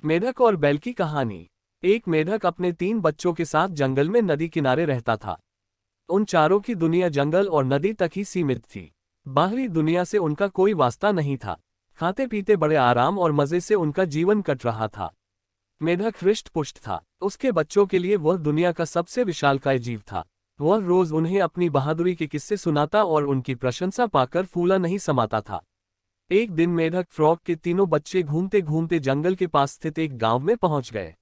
मेढक और बैल की कहानी। एक मेढक अपने 3 बच्चों के साथ जंगल में नदी किनारे रहता था। उन चारों की दुनिया जंगल और नदी तक ही सीमित थी। बाहरी दुनिया से उनका कोई वास्ता नहीं था। खाते पीते बड़े आराम और मजे से उनका जीवन कट रहा था। मेढक हृष्ट पुष्ट था। उसके बच्चों के लिए वह दुनिया का सबसे विशालकाय जीव था। वह रोज उन्हें अपनी बहादुरी के किस्से सुनाता और उनकी प्रशंसा पाकर फूला नहीं समाता था। एक दिन मेढक फ्रॉग के तीनों बच्चे घूमते घूमते जंगल के पास स्थित एक गांव में पहुंच गए।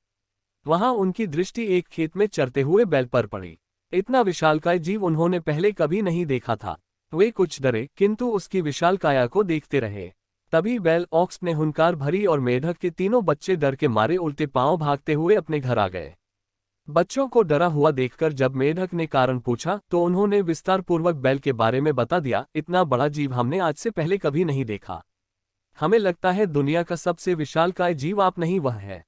वहां उनकी दृष्टि एक खेत में चरते हुए बैल पर पड़ी। इतना विशालकाय जीव उन्होंने पहले कभी नहीं देखा था। वे कुछ डरे, किंतु उसकी विशाल काया को देखते रहे। तभी बैल ऑक्स ने हुंकार भरी और मेढक के तीनों बच्चे डर के मारे उल्टे पांव भागते हुए अपने घर आ गए। बच्चों को डरा हुआ देखकर जब मेढक ने कारण पूछा तो उन्होंने विस्तार पूर्वक बैल के बारे में बता दिया। इतना बड़ा जीव हमने आज से पहले कभी नहीं देखा। हमें लगता है दुनिया का सबसे विशालकाय जीव आप नहीं, वह है।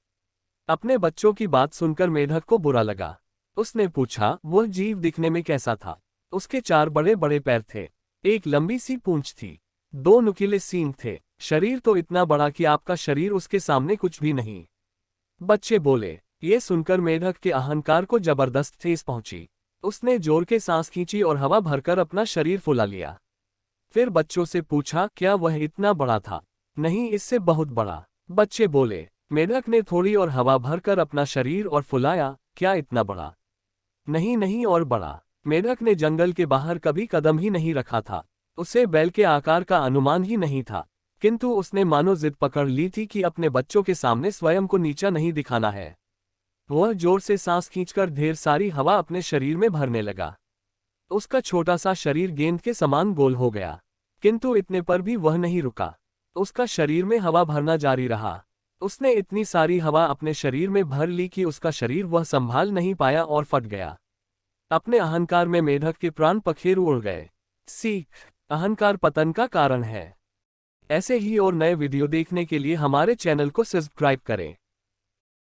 अपने बच्चों की बात सुनकर मेढक को बुरा लगा। उसने पूछा, वह जीव दिखने में कैसा था? उसके 4 बड़े बड़े पैर थे, एक लंबी सी पूंछ थी, 2 नुकीले सींग थे। शरीर तो इतना बड़ा कि आपका शरीर उसके सामने कुछ भी नहीं। बच्चे बोले। ये सुनकर मेढक के अहंकार को जबरदस्त ठेस पहुंची। उसने जोर के सांस खींची और हवा भरकर अपना शरीर फुला लिया। फिर बच्चों से पूछा, क्या वह इतना बड़ा था? नहीं, इससे बहुत बड़ा। बच्चे बोले। मेढक ने थोड़ी और हवा भरकर अपना शरीर और फुलाया। क्या इतना बड़ा? नहीं नहीं, और बड़ा। मेढक ने जंगल के बाहर कभी कदम ही नहीं रखा था। उसे बैल के आकार का अनुमान ही नहीं था, किंतु उसने मानो जिद पकड़ ली थी कि अपने बच्चों के सामने स्वयं को नीचा नहीं दिखाना है। वह जोर से सांस खींचकर ढेर सारी हवा अपने शरीर में भरने लगा। उसका छोटा सा शरीर गेंद के समान गोल हो गया, किंतु इतने पर भी वह नहीं रुका। उसका शरीर में हवा भरना जारी रहा। उसने इतनी सारी हवा अपने शरीर में भर ली कि उसका शरीर वह संभाल नहीं पाया और फट गया। अपने अहंकार में मेढक के प्राण पखेरु उड़ गए। सीख: अहंकार पतन का कारण है। ऐसे ही और नए वीडियो देखने के लिए हमारे चैनल को सब्सक्राइब करें।